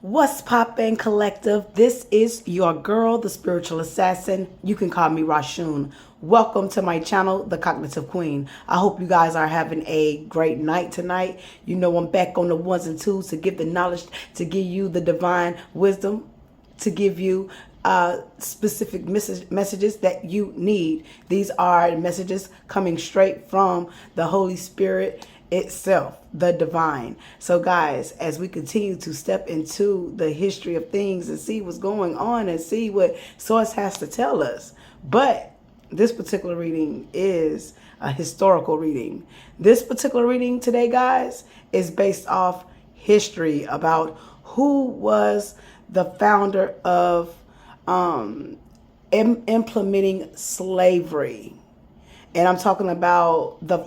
What's poppin', collective? This is your girl, the spiritual assassin. You can call me Ra Shun. Welcome to my channel, The Cognitive Queen. I hope you guys are having a great night tonight. You know I'm back on the ones and twos to give the knowledge, to give you the divine wisdom, to give you specific messages that you need. These are messages coming straight from the Holy Spirit itself, the divine. So guys, as we continue to step into the history of things and see what's going on and see what source has to tell us, but this particular reading is a historical reading. This particular reading today, guys, is based off history about who was the founder of implementing slavery. And I'm talking about the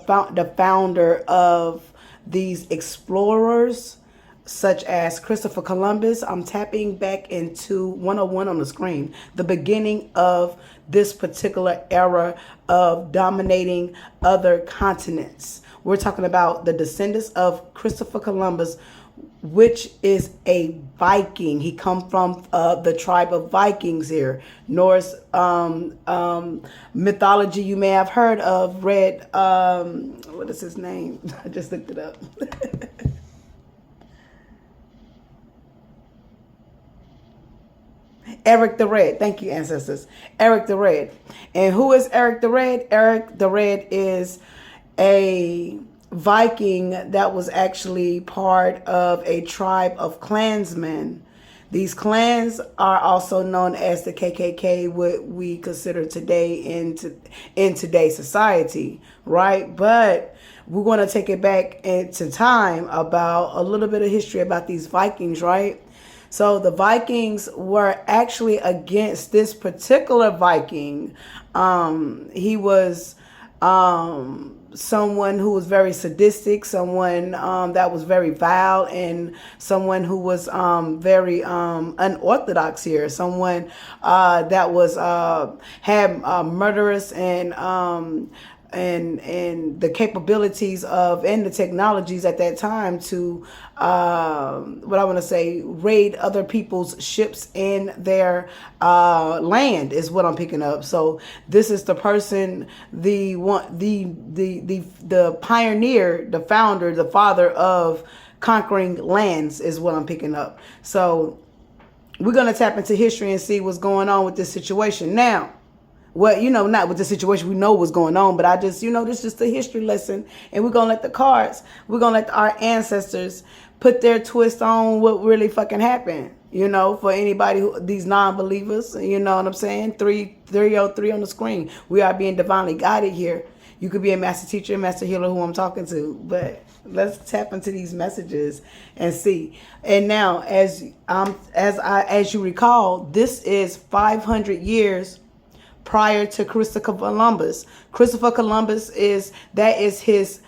founder of these explorers, such as Christopher Columbus. I'm tapping back into 101 on the screen, the beginning of this particular era of dominating other continents. We're talking about the descendants of Christopher Columbus, which is a Viking. He come from the tribe of Vikings here. Norse mythology you may have heard of, read, what is his name? I just looked it up. Eric the Red. Thank you, ancestors. Eric the Red. And who is Eric the Red? Eric the Red is a Viking that was actually part of a tribe of clansmen. These clans are also known as the KKK, what we consider today in today's society, right? But we're going to take it back into time about a little bit of history about these Vikings, right? So the Vikings were actually against this particular Viking. He was someone who was very sadistic, someone that was very vile, and someone who was very unorthodox here, someone that was had murderous and the capabilities of and the technologies at that time to what I want to say, raid other people's ships in their land is what I'm picking up. So this is the person, the pioneer, the founder, the father of conquering lands is what I'm picking up. So we're going to tap into history and see what's going on with this situation now. Well, you know, not with the situation, we know what's going on, but I just, you know, this is just a history lesson, and we're going to let the cards, we're going to let our ancestors put their twist on what really fucking happened, you know, for anybody, these non-believers, you know what I'm saying? 303 on the screen. We are being divinely guided here. You could be a master teacher, master healer, who I'm talking to, but let's tap into these messages and see. And now, as you recall, this is 500 years prior to Christopher Columbus. Christopher Columbus is his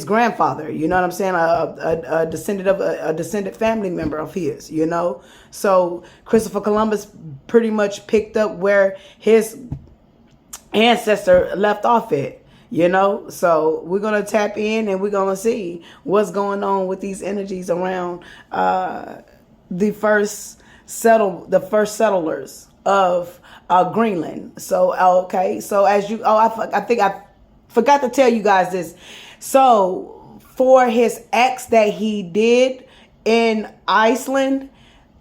grandfather, you know what I'm saying, a descendant family member of his, you know. So Christopher Columbus pretty much picked up where his ancestor left off at, you know. So we're gonna tap in and we're gonna see what's going on with these energies around the first settlers of Greenland. So okay, so as you I think I forgot to tell you guys this. So for his acts that he did in Iceland,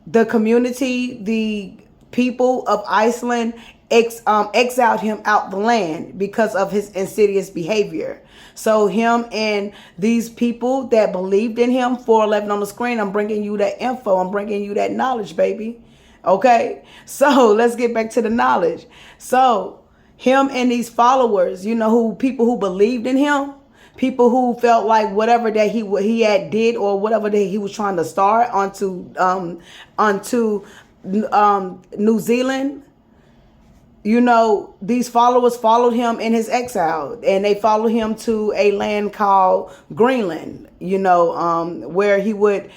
the community, the people of Iceland exiled him out the land because of his insidious behavior. So him and these people that believed in him, 411 on the screen, I'm bringing you that info, I'm bringing you that knowledge, baby. Okay, so let's get back to the knowledge. So him and these followers, you know, people who believed in him, people who felt like whatever that he had did or whatever that he was trying to start onto New Zealand, you know, these followers followed him in his exile, and they followed him to a land called Greenland, you know, where he would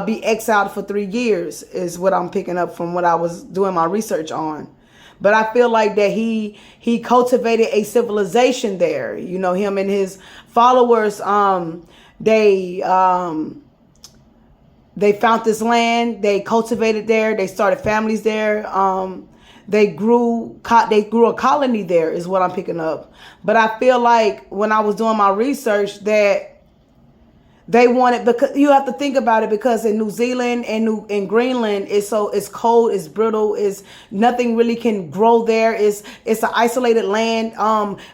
be exiled for 3 years is what I'm picking up from what I was doing my research on. But I feel like that he cultivated a civilization there. You know, him and his followers, they They found this land. They cultivated there. They started families there. They grew a colony there is what I'm picking up. But I feel like when I was doing my research that they wanted, because you have to think about it, because in New Zealand and in Greenland it's cold, it's brittle, it's nothing really can grow there. It's an isolated land.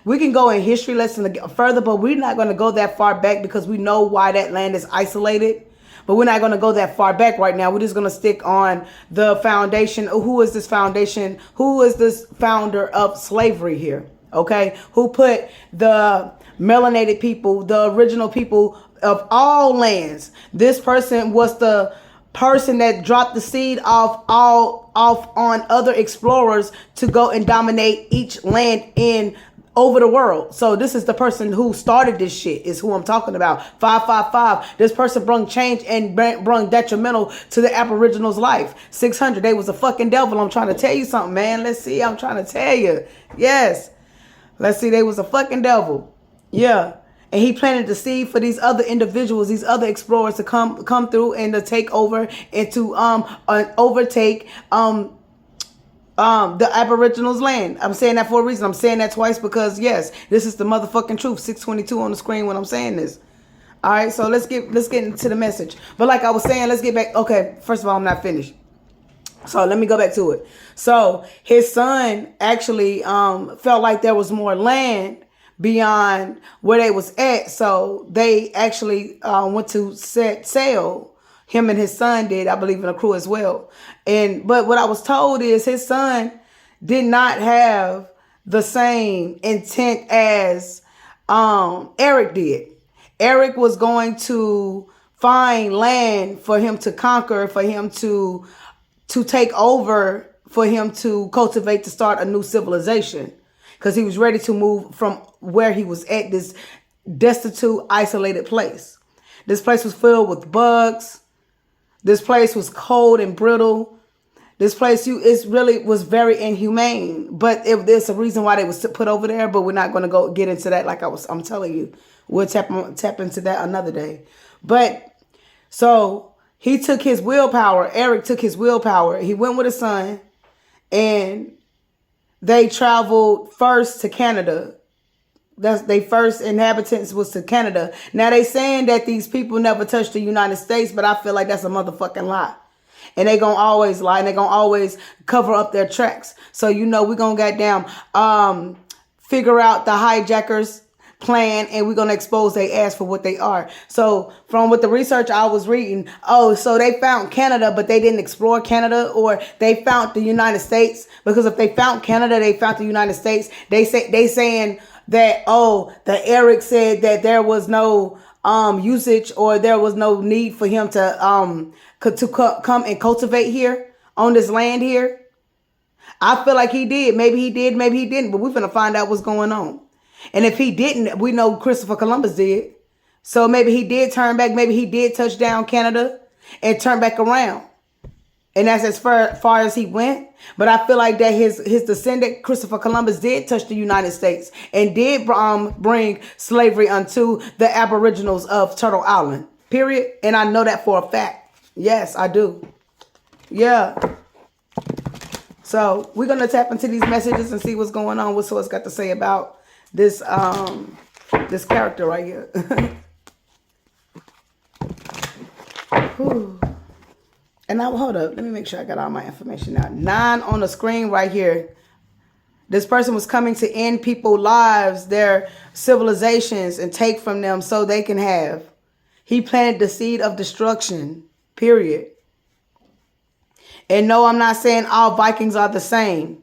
We can go in history lesson further, but we're not going to go that far back because we know why that land is isolated. But we're not going to go that far back right now. We're just going to stick on the foundation. Who is this foundation? Who is this founder of slavery here? Okay. Who put the melanated people, the original people of all lands? This person was the person that dropped the seed off on other explorers to go and dominate each land over the world. So this is the person who started this shit, is who I'm talking about. 555. This person brung change and brung detrimental to the Aboriginals' life. 600. They was a fucking devil. I'm trying to tell you something, man. Let's see. I'm trying to tell you. Yes. Let's see. They was a fucking devil. Yeah. And he planted the seed for these other individuals, these other explorers to come through and to take over and to overtake the Aboriginals' land. I'm saying that for a reason. I'm saying that twice because yes, this is the motherfucking truth. 622 on the screen when I'm saying this. All right, so let's get into the message. But like I was saying, let's get back. Okay, first of all, I'm not finished. So let me go back to it. So his son actually felt like there was more land beyond where they was at. So they actually went to set sail. Him and his son did, I believe, in a crew as well. But what I was told is his son did not have the same intent as Eric did. Eric was going to find land for him to conquer, for him to take over, for him to cultivate, to start a new civilization. Because he was ready to move from where he was at, this destitute, isolated place. This place was filled with bugs. This place was cold and brittle. This place it really was very inhumane. But there's a reason why they was put over there. But we're not going to go get into that. I'm telling you, we'll tap into that another day. But so he took his willpower. Eric took his willpower. He went with his son, and they traveled first to Canada. They first inhabitants was to Canada. Now they saying that these people never touched the United States, but I feel like that's a motherfucking lie. And they gonna always lie, and they gonna always cover up their tracks. So we're gonna goddamn figure out the hijackers' plan, and we're gonna expose their ass for what they are. So from what the research I was reading, so they found Canada, but they didn't explore Canada, or they found the United States. Because if they found Canada, they found the United States. They saying that, that Eric said that there was no usage, or there was no need for him to come and cultivate here on this land here. I feel like he did. Maybe he did, maybe he didn't, but we're going to find out what's going on. And if he didn't, we know Christopher Columbus did. So maybe he did turn back. Maybe he did touch down Canada and turn back around. And that's as far as he went. But I feel like that his descendant, Christopher Columbus, did touch the United States and did bring slavery unto the Aboriginals of Turtle Island. Period. And I know that for a fact. Yes, I do. Yeah. So we're going to tap into these messages and see what's going on. What Source got to say about this this character right here. Whew. And now, hold up. Let me make sure I got all my information out. 9 on the screen right here. This person was coming to end people's lives, their civilizations, and take from them so they can have. He planted the seed of destruction. Period. And no, I'm not saying all Vikings are the same.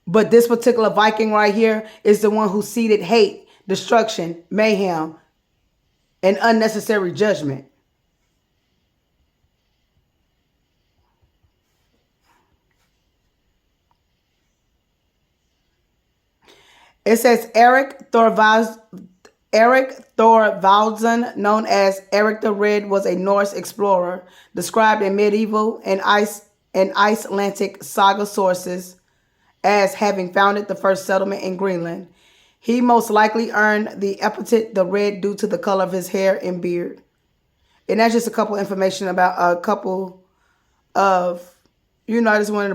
But this particular Viking right here is the one who seeded hate, destruction, mayhem, and unnecessary judgment. It says Eric Thorvaldsen, known as Eric the Red, was a Norse explorer described in medieval and Icelandic saga sources as having founded the first settlement in Greenland. He most likely earned the epithet the Red due to the color of his hair and beard. And that's just a couple information about a couple of, you know, I just wanted to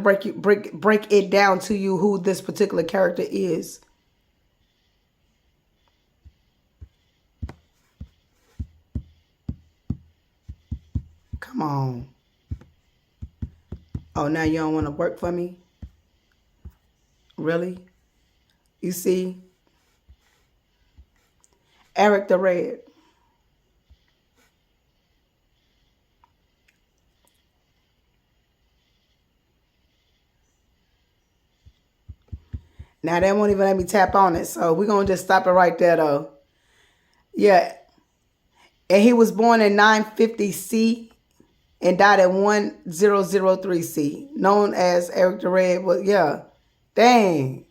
break it down to you who this particular character is. Come on. Oh, now you don't want to work for me? Really? You see? Eric the Red. Now, they won't even let me tap on it, so we're going to just stop it right there, though. Yeah. And he was born in 950C and died at 1003C, known as Eric the Red. But, yeah. Dang.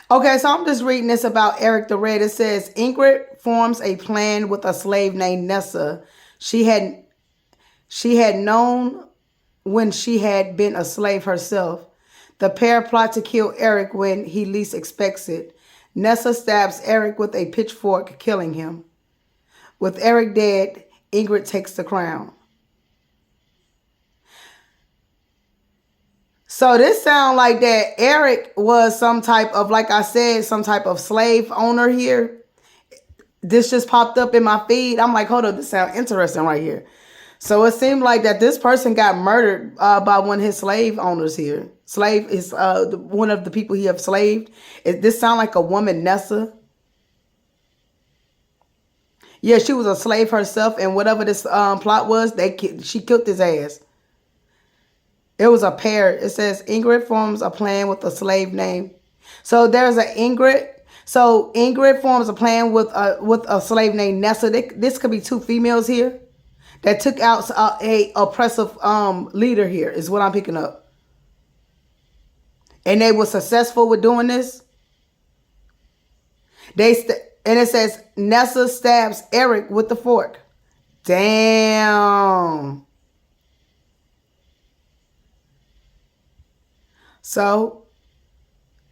Okay, so I'm just reading this about Eric the Red. It says, Ingrid forms a plan with a slave named Nessa. She had known when she had been a slave herself. The pair plot to kill Eric when he least expects it. Nessa stabs Eric with a pitchfork, killing him. With Eric dead, Ingrid takes the crown. So this sounds like that Eric was some type of, like I said, some type of slave owner here. This just popped up in my feed. I'm like, hold up, this sounds interesting right here. So it seemed like that this person got murdered by one of his slave owners here. Slave is one of the people he have slaved. This sound like a woman, Nessa. Yeah, she was a slave herself, and whatever this plot was, she killed his ass. It was a pair. It says Ingrid forms a plan with a slave name. So there's an Ingrid. So Ingrid forms a plan with a slave named Nessa. This could be two females here that took out a oppressive leader here, is what I'm picking up. And they were successful with doing this. And it says Nessa stabs Eric with the fork. Damn. So,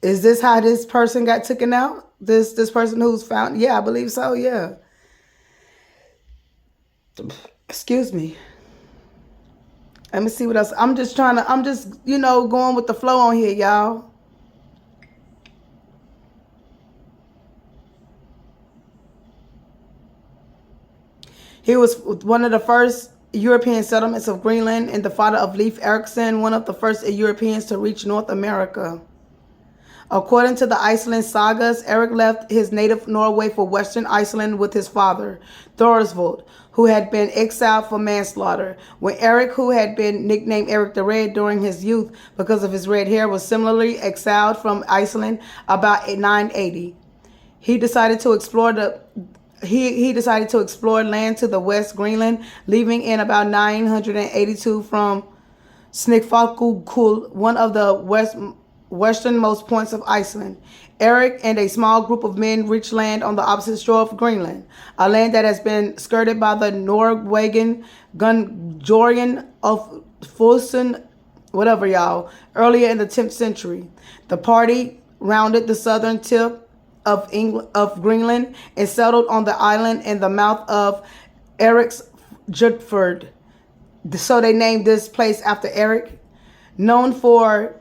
is this how this person got taken out? This person who's found? Yeah, I believe so. Yeah. Excuse me. Let me see what else. I'm just, going with the flow on here, y'all. He was one of the first European settlements of Greenland and the father of Leif Erikson, one of the first Europeans to reach North America. According to the Iceland sagas, Eric left his native Norway for Western Iceland with his father, Thorsvold, who had been exiled for manslaughter. When Eric, who had been nicknamed Eric the Red during his youth because of his red hair, was similarly exiled from Iceland about 980, he decided to explore land to the west Greenland, leaving in about 982 from Snæfellsjökull, one of the westernmost points of Iceland. Eric and a small group of men reached land on the opposite shore of Greenland, a land that has been skirted by the Norwegian Gunjorgen of Fulsen, whatever y'all, earlier in the 10th century. The party rounded the southern tip of Greenland and settled on the island in the mouth of Eric's Jutfjord. So they named this place after Eric, known for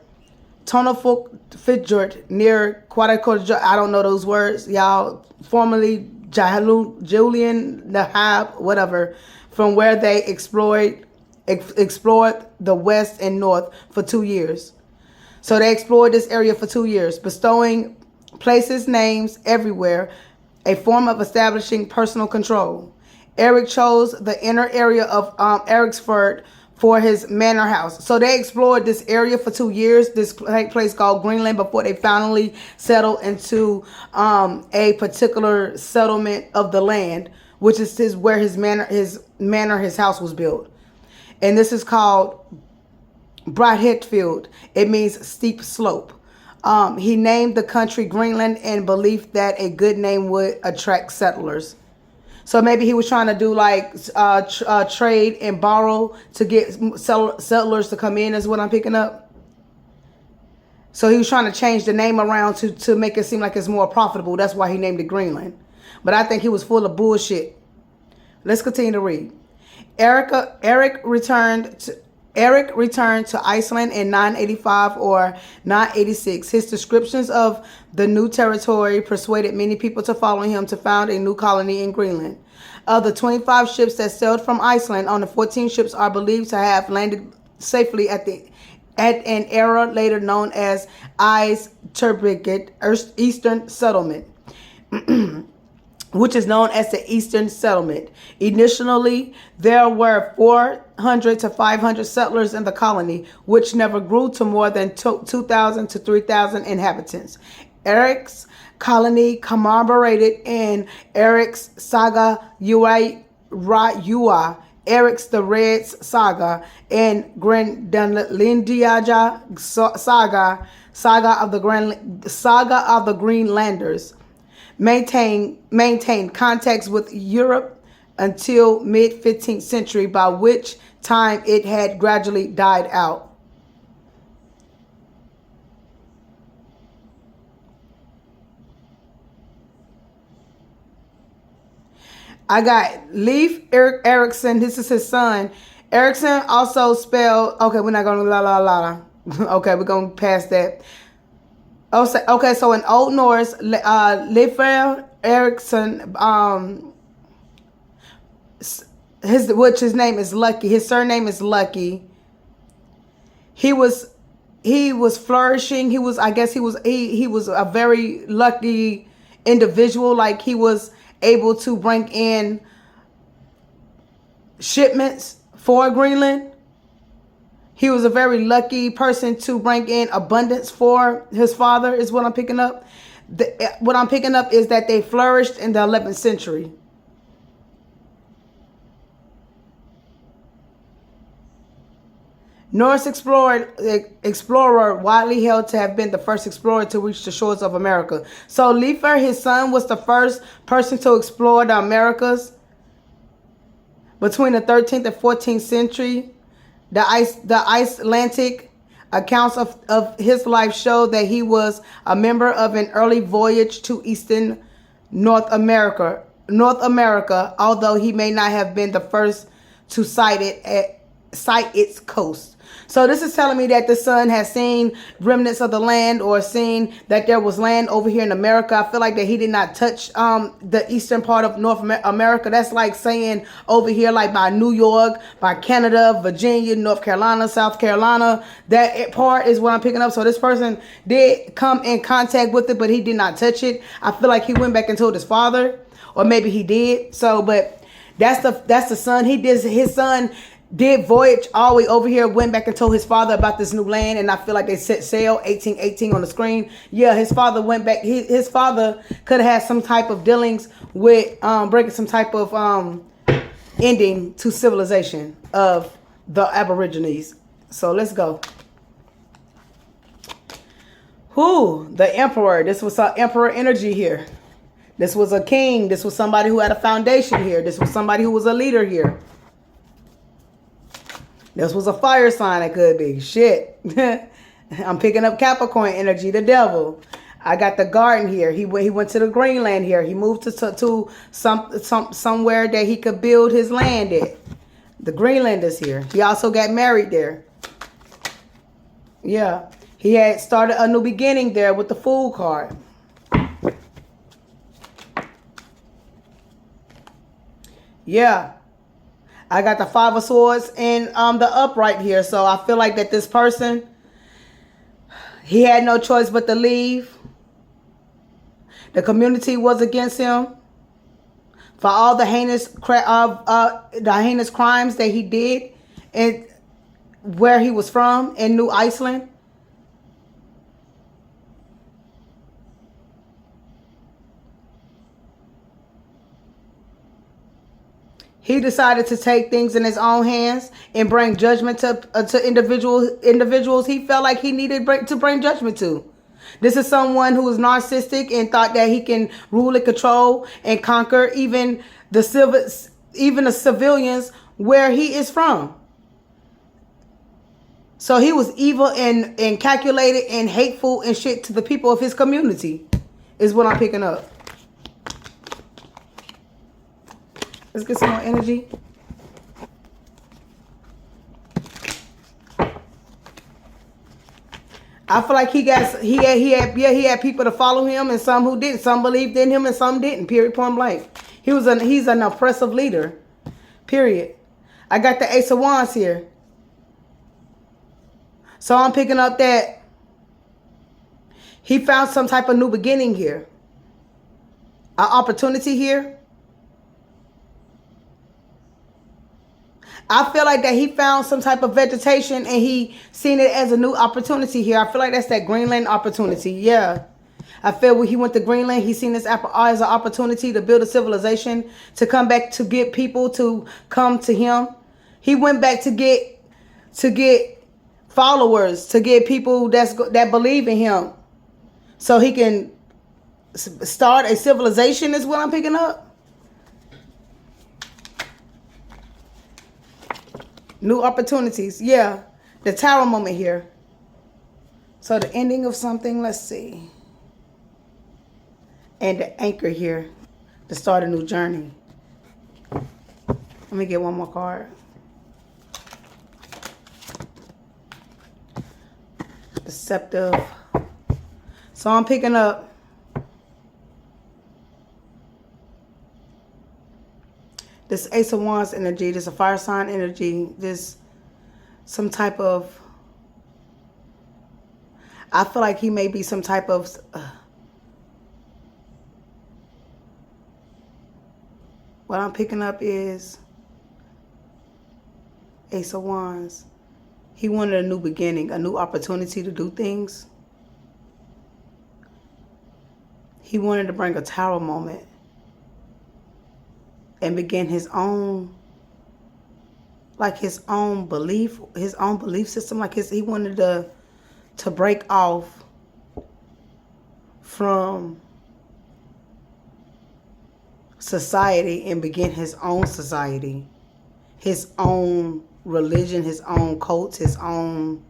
Tonafjord near Quadacoja. I don't know those words, y'all. Formerly Julian Nahab, whatever, from where they explored the west and north for 2 years. So they explored this area for 2 years, bestowing places, names everywhere, a form of establishing personal control. Eric chose the inner area of Eriksfjord for his manor house. So they explored this area for 2 years, this place called Greenland, before they finally settled into a particular settlement of the land, which is where his house was built. And this is called Bratthetfield. It means steep slope. He named the country Greenland in belief that a good name would attract settlers. So maybe he was trying to do like trade and borrow to get settlers to come in, is what I'm picking up. So he was trying to change the name around to make it seem like it's more profitable. That's why he named it Greenland. But I think he was full of bullshit. Let's continue to read. Eric returned to Iceland in 985 or 986. His descriptions of the new territory persuaded many people to follow him to found a new colony in Greenland. Of the 25 ships that sailed from Iceland, only 14 ships are believed to have landed safely at an era later known as Turbigate, Eastern Settlement. Which is known as the Eastern Settlement. Initially, there were 400 to 500 settlers in the colony, which never grew to more than 2,000 to 3,000 inhabitants. Eric's colony commemorated in Eric's Saga Ra, Eric's the Red Saga, and Grenlandiaja Saga of the Greenlanders. Maintained contacts with Europe until mid-15th century, by which time it had gradually died out. I got Leif Erikson. This is his son. Erikson also spelled, okay, we're not going to Okay, we're going to pass that. Okay, so in Old Norse, Leifur Eriksson, his name is Lucky. His surname is Lucky. He was flourishing. He was a very lucky individual. Like, he was able to bring in shipments for Greenland. He was a very lucky person to bring in abundance for his father, is what I'm picking up. What I'm picking up is that they flourished in the 11th century. Norse explorer widely held to have been the first explorer to reach the shores of America. So Leifur, his son, was the first person to explore the Americas between the 13th and 14th century. The Icelandic accounts of his life show that he was a member of an early voyage to eastern North America, although he may not have been the first to sight its coast. So this is telling me that the son has seen remnants of the land, or seen that there was land over here in America. I feel like that he did not touch the eastern part of North America. That's like saying over here, like by New York, by Canada, Virginia, North Carolina, South Carolina. That part is what I'm picking up. So this person did come in contact with it, but he did not touch it. I feel like he went back and told his father, or maybe he did. So, but that's the son. His son did voyage all the way over here, went back and told his father about this new land, and I feel like they set sail, 1818 on the screen. Yeah, his father went back. His father could have had some type of dealings with breaking some type of ending to civilization of the Aborigines. So let's go. The emperor. This was our emperor energy here. This was a king. This was somebody who had a foundation here. This was somebody who was a leader here. This was a fire sign. It could be. Shit. I'm picking up Capricorn energy, the devil. I got the garden here. He went to the Greenland here. He moved to somewhere that he could build his land at. The Greenlanders here. He also got married there. Yeah. He had started a new beginning there with the Fool card. Yeah. I got the Five of Swords and the upright here. So I feel like that this person, he had no choice but to leave. The community was against him for all the heinous crimes that he did and where he was from in New Iceland. He decided to take things in his own hands and bring judgment to individuals he felt like he needed to bring judgment to. This is someone who is narcissistic and thought that he can rule and control and conquer even even the civilians where he is from. So he was evil and calculated and hateful and shit to the people of his community, is what I'm picking up. Let's get some more energy. I feel like he had people to follow him, and some who didn't. Some believed in him and some didn't. Period. Point blank. He's an oppressive leader. Period. I got the Ace of Wands here. So I'm picking up that he found some type of new beginning here. An opportunity here. I feel like that he found some type of vegetation and he seen it as a new opportunity here. I feel like that's that Greenland opportunity. Yeah. I feel when he went to Greenland, he seen this as an opportunity to build a civilization, to come back, to get people to come to him. He went back to get followers, to get people that believe in him, so he can start a civilization, is what I'm picking up. New opportunities. Yeah. The tower moment here. So the ending of something. Let's see. And the anchor here. To start a new journey. Let me get one more card. Deceptive. So I'm picking up this Ace of Wands energy, this a fire sign energy, this some type of, I feel like he may be some type of, what I'm picking up is Ace of Wands. He wanted a new beginning, a new opportunity to do things. He wanted to bring a tower moment and begin his own, like his own belief system. Like he wanted to break off from society and begin his own society, his own religion, his own cults, his own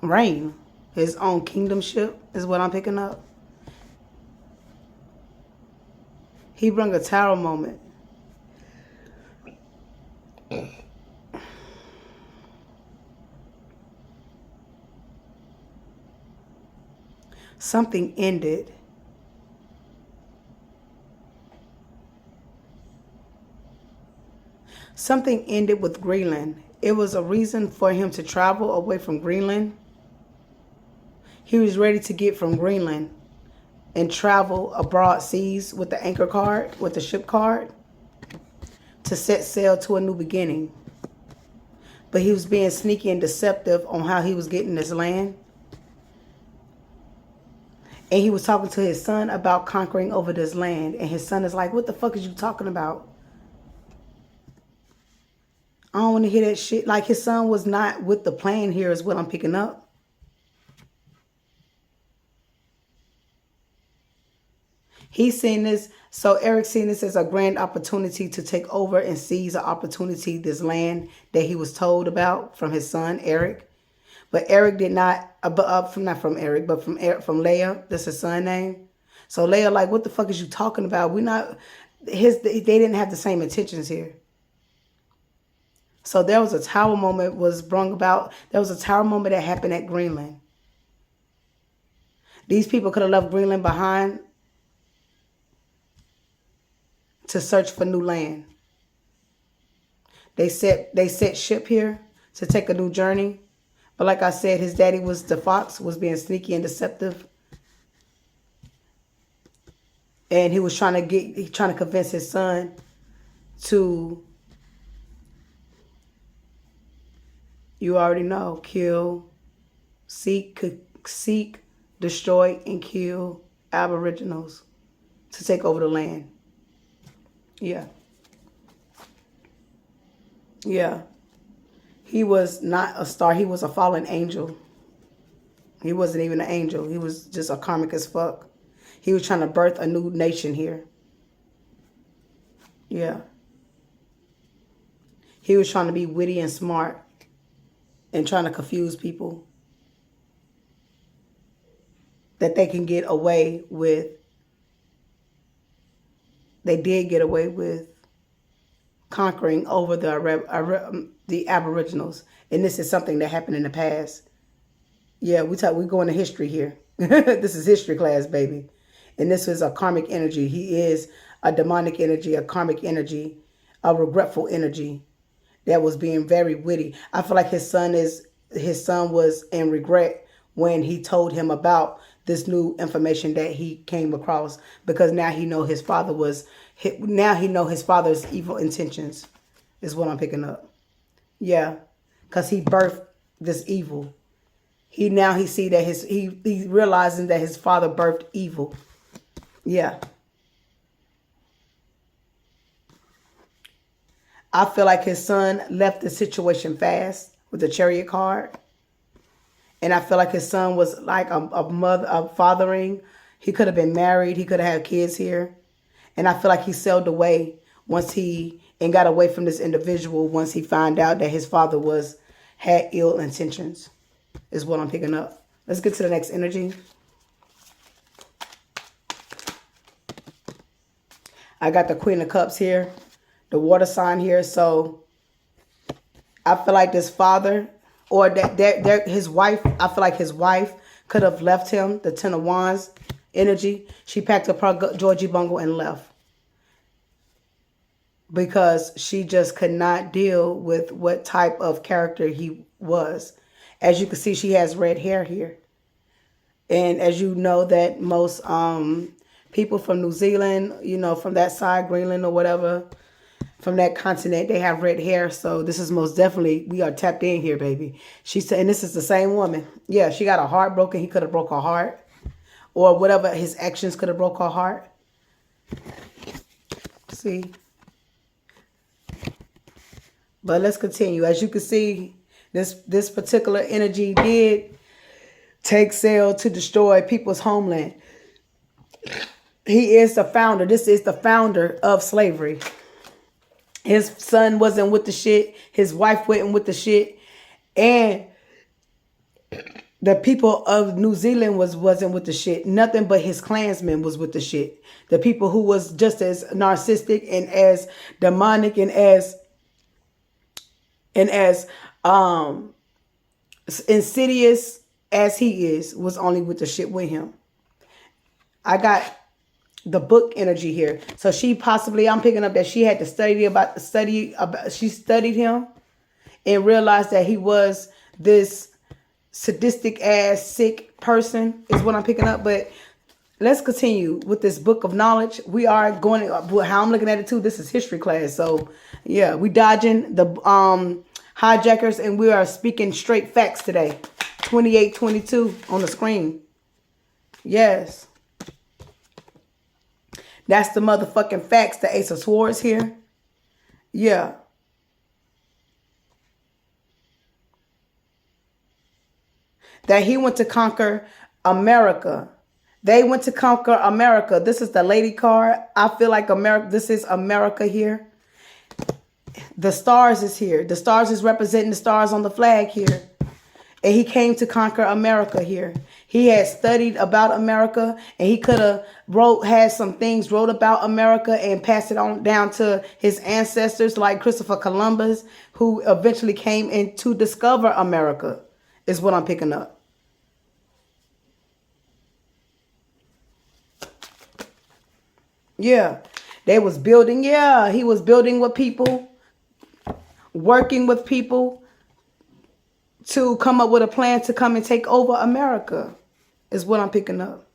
reign, his own kingdomship, is what I'm picking up. He brought a tower moment. Something ended. Something ended with Greenland. It was a reason for him to travel away from Greenland. He was ready to get from Greenland and travel abroad seas with the anchor card, with the ship card, to set sail to a new beginning. But he was being sneaky and deceptive on how he was getting this land. And he was talking to his son about conquering over this land. And his son is like, what the fuck is you talking about? I don't want to hear that shit. Like, his son was not with the plan here, is what I'm picking up. He's seen this, so Eric's seen this as a grand opportunity to take over and seize an opportunity, this land that he was told about from his son, Eric. But Eric did not, not from Eric, but from Leia. That's his son's name. So Leia, like, what the fuck is you talking about? They didn't have the same intentions here. So there was a tower moment was brung about. There was a tower moment that happened at Greenland. These people could have left Greenland behind to search for new land. They set ship here to take a new journey. But like I said, his daddy was the fox, was being sneaky and deceptive. And he was trying to convince his son to, you already know, kill, seek, destroy, and kill aboriginals to take over the land. Yeah. Yeah. He was not a star. He was a fallen angel. He wasn't even an angel. He was just a karmic as fuck. He was trying to birth a new nation here. Yeah. He was trying to be witty and smart and trying to confuse people that they can get away with. They did get away with conquering over the Aboriginals. And this is something that happened in the past. Yeah, we go into history here. This is history class, baby. And this is a karmic energy. He is a demonic energy, a karmic energy, a regretful energy that was being very witty. I feel like his son was in regret when he told him about this new information that he came across, because now he know his father's evil intentions is what I'm picking up. Yeah, because he birthed this evil. He see that he realizing that his father birthed evil. Yeah. I feel like his son left the situation fast with the Chariot card. And I feel like his son was like a fathering. He could have been married. He could have had kids here. And I feel like he sailed away and got away from this individual once he found out that his father had ill intentions, is what I'm picking up. Let's get to the next energy. I got the Queen of Cups here, the water sign here. So I feel like this father or his wife, I feel like his wife could have left him, the Ten of Wands energy. She packed up her Georgie Bungle and left because she just could not deal with what type of character he was. As you can see, she has red hair here. And as you know that most people from New Zealand, from that side, Greenland or whatever, from that continent, they have red hair. So this is most definitely, we are tapped in here, baby. She said, and this is the same woman. Yeah, she got her heart broken. He could have broke her heart. Or whatever, his actions could have broke her heart. See? But let's continue. As you can see, this particular energy did take sail to destroy people's homeland. He is the founder. This is the founder of slavery. His son wasn't with the shit. His wife wasn't with the shit. And the people of New Zealand wasn't with the shit. Nothing but his clansmen was with the shit. The people who was just as narcissistic and as demonic and as insidious as he is, was only with the shit with him. I got the book energy here. So she possibly, I'm picking up that she had to she studied him and realized that he was this sadistic ass sick person, is what I'm picking up. But let's continue with this book of knowledge. We are going, how I'm looking at it too, this is history class. So yeah, we dodging the hijackers and we are speaking straight facts today. 2822 on the screen. Yes. That's the motherfucking facts. The Ace of Swords here. Yeah. That he went to conquer America. They went to conquer America. This is the lady card. I feel like America. This is America here. The stars is here. The stars is representing the stars on the flag here. And he came to conquer America here. He had studied about America, and he could have had some things wrote about America and passed it on down to his ancestors like Christopher Columbus, who eventually came in to discover America, is what I'm picking up. Yeah, they was building. Yeah, he was building with people, working with people to come up with a plan to come and take over America, is what I'm picking up.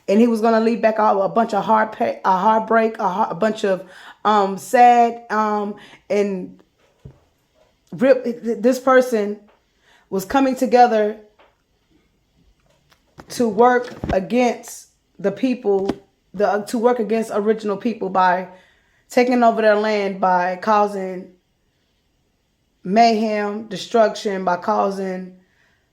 And he was going to leave back a bunch of heartbreak, a bunch of sad, and this person was coming together to work against the people, to work against original people by taking over their land, by causing mayhem, destruction, by causing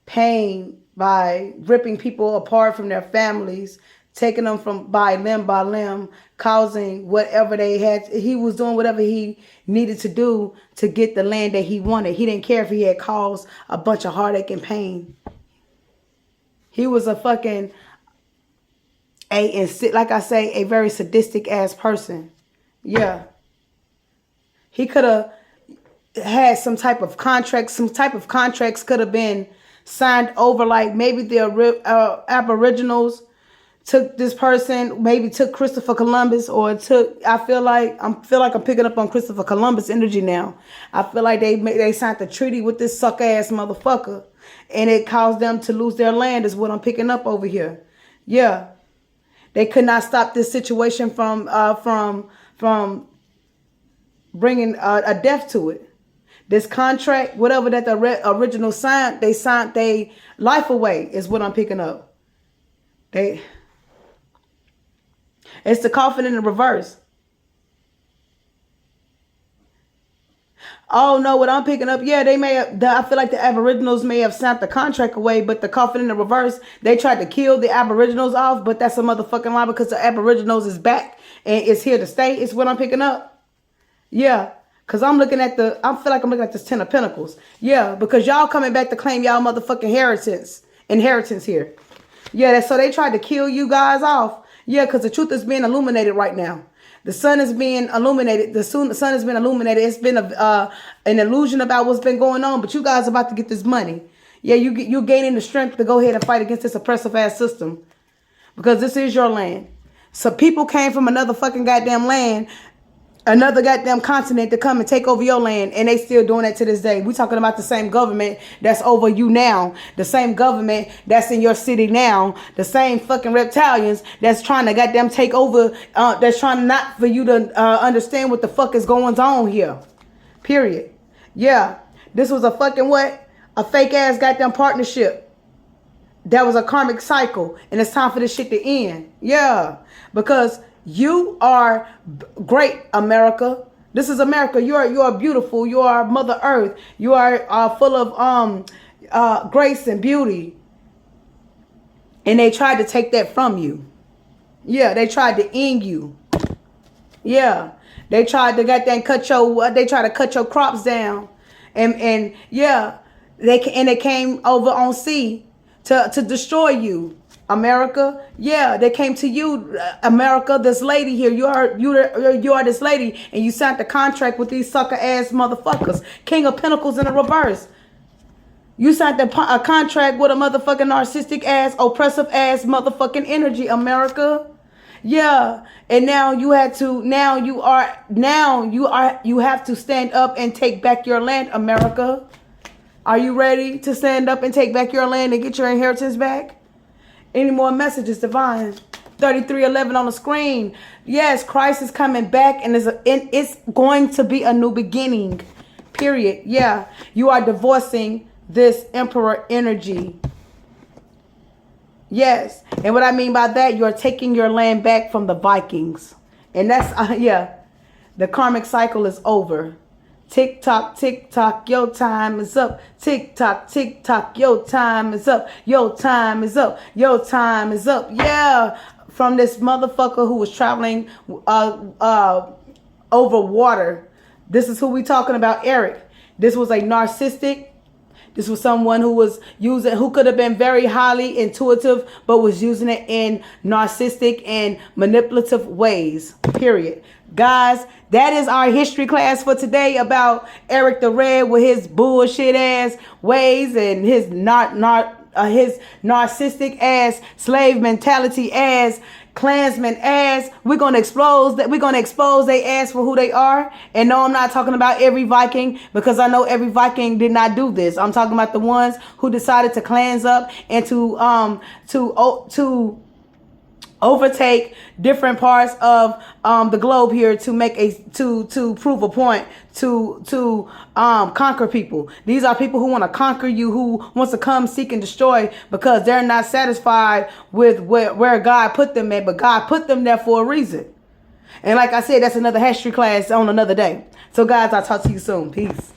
pain by ripping people apart from their families, taking them from by limb, causing whatever they had. He was doing whatever he needed to do to get the land that he wanted. He didn't care if he had caused a bunch of heartache and pain. He was a fucking, like I say, a very sadistic ass person. Yeah. He could have had some type of contract. Some type of contracts could have been signed over, like maybe the Aboriginals took this person, maybe took Christopher Columbus, or took, I feel like I'm picking up on Christopher Columbus energy now. I feel like they signed the treaty with this suck ass motherfucker, and it caused them to lose their land, is what I'm picking up over here. Yeah. They could not stop this situation from bringing a death to it. This contract, whatever that the original signed, they signed their life away, is what I'm picking up. It's the coffin in the reverse. Oh no, what I'm picking up, yeah, they may have, I feel like the Aboriginals may have signed the contract away, but the coffin in the reverse, they tried to kill the Aboriginals off, but that's a motherfucking lie, because the Aboriginals is back and it's here to stay, is what I'm picking up. Yeah, because I feel like I'm looking at this 10 of Pentacles. Yeah, because y'all coming back to claim y'all motherfucking inheritance here. Yeah, so they tried to kill you guys off. Yeah, because the truth is being illuminated right now. The sun is being illuminated. The sun has been illuminated. It's been an illusion about what's been going on, but you guys are about to get this money. Yeah, you're gaining the strength to go ahead and fight against this oppressive ass system, because this is your land. So people came from another fucking goddamn land, another goddamn continent, to come and take over your land, and they still doing that to this day. We talking about the same government that's over you now, the same government that's in your city now, the same fucking reptilians that's trying to goddamn take over, that's trying not for you to understand what the fuck is going on here. Period. Yeah, this was a fucking what? A fake ass goddamn partnership. That was a karmic cycle, and it's time for this shit to end. Yeah, because you are great, America. This is America. You are beautiful. You are Mother Earth. You are full of grace and beauty. And they tried to take that from you. Yeah, they tried to end you. Yeah, they tried to cut your crops down, and yeah, they came over on sea to destroy you. America, yeah, they came to you, America. This lady here, you are this lady, and you signed the contract with these sucker ass motherfuckers. King of Pentacles in the reverse. You signed a contract with a motherfucking narcissistic ass, oppressive ass motherfucking energy, America. Yeah, and now you have to stand up and take back your land, America. Are you ready to stand up and take back your land and get your inheritance back? Any more messages, divine? 3311 on the screen. Yes, Christ is coming back, and it's going to be a new beginning. Period. Yeah, you are divorcing this emperor energy. Yes, and what I mean by that, you're taking your land back from the Vikings, and that's yeah. The karmic cycle is over. Tick tock, your time is up. Tick tock, your time is up. Your time is up. Your time is up. Yeah, from this motherfucker who was traveling over water. This is who we talking about, Eric. This was a narcissistic. This was someone who could have been very highly intuitive, but was using it in narcissistic and manipulative ways. Period. Guys, that is our history class for today about Eric the Red with his bullshit ass ways and his his narcissistic ass, slave mentality ass, Klansman ass. We're gonna expose that. We're gonna expose they ass for who they are. And no, I'm not talking about every Viking, because I know every Viking did not do this. I'm talking about the ones who decided to cleanse up and to overtake different parts of the globe here to make to prove a point, to conquer people. These are people who want to conquer you, who wants to come seek and destroy, because they're not satisfied with where God put them at, but God put them there for a reason. And like I said, that's another history class on another day. So guys, I'll talk to you soon. Peace.